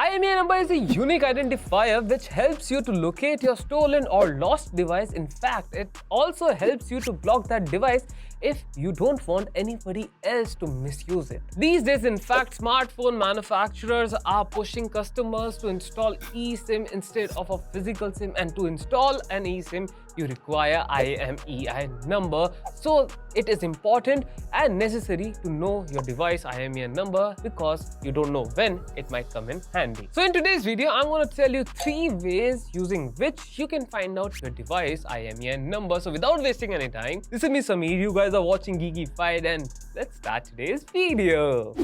IMEI number is a unique identifier which helps you to locate your stolen or lost device. In fact, it also helps you to block that device if you don't want anybody else to misuse it. These days, in fact, smartphone manufacturers are pushing customers to install eSIM instead of a physical SIM, and to install an eSIM, you require IMEI number. So it is important and necessary to know your device IMEI number because you don't know when it might come in handy. So in today's video, I'm going to tell you 3 ways using which you can find out your device IMEI number. So without wasting any time, this is me Sameer. You guys are watching Geekified, and let's start today's video.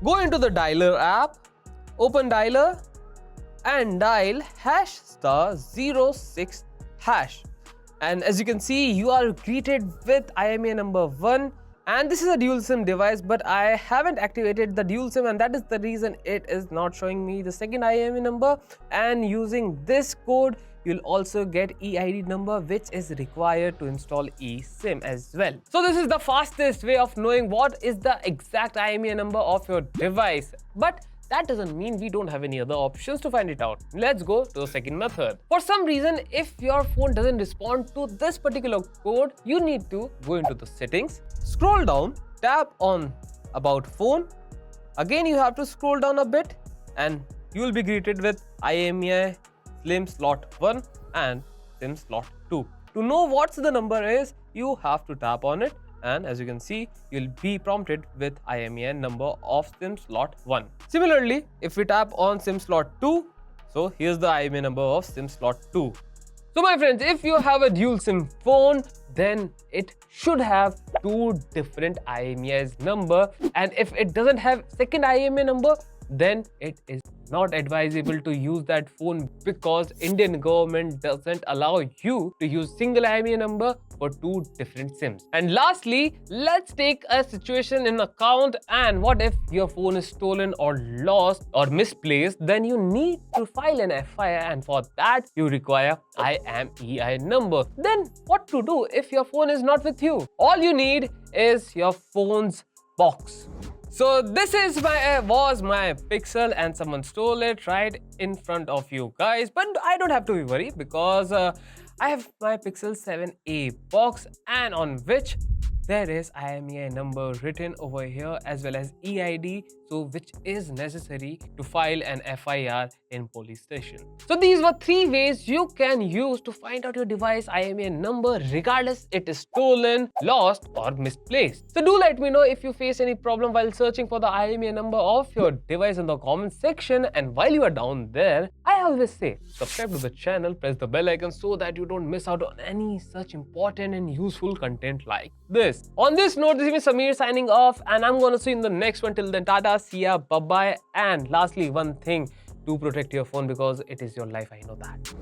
Go into the dialer app, open dialer and dial #*06#. And as you can see, you are greeted with IMEI number 1. And this is a dual SIM device, but I haven't activated the dual SIM, and that is the reason it is not showing me the second IMEI number. And using this code, you'll also get EID number, which is required to install eSIM as well. So this is the fastest way of knowing what is the exact IMEI number of your device. But that doesn't mean we don't have any other options to find it out. Let's go to the second method. For some reason, if your phone doesn't respond to this particular code, you need to go into the settings, scroll down, tap on About Phone. Again, you have to scroll down a bit and you will be greeted with IMEI SIM slot 1 and SIM slot 2. To know what the number is, you have to tap on it. And as you can see, you'll be prompted with IMEI number of SIM slot 1. Similarly, if we tap on SIM slot 2, so here's the IMEI number of SIM slot 2. So my friends, if you have a dual SIM phone, then it should have 2 different IMEI's number. And if it doesn't have second IMEI number, then it is not advisable to use that phone because Indian government doesn't allow you to use single IMEI number for 2 different SIMs. And lastly, let's take a situation in account. And what if your phone is stolen or lost or misplaced? Then you need to file an FIR, and for that you require IMEI number. Then what to do if your phone is not with you? All you need is your phone's box. So this is was my Pixel, and someone stole it right in front of you guys. But I don't have to be worried because I have my Pixel 7a box, and on which there is IMEI number written over here as well as EID, so which is necessary to file an FIR in police station. So these were 3 ways you can use to find out your device IMEI number regardless it is stolen, lost or misplaced. So do let me know if you face any problem while searching for the IMEI number of your device in the comment section. And while you are down there, I always say subscribe to the channel, press the bell icon so that you don't miss out on any such important and useful content like this. On this note, this is Sameer signing off, and I'm gonna see you in the next one. Till then, tata, see ya, bye bye. And lastly, one thing, do protect your phone because it is your life, I know that.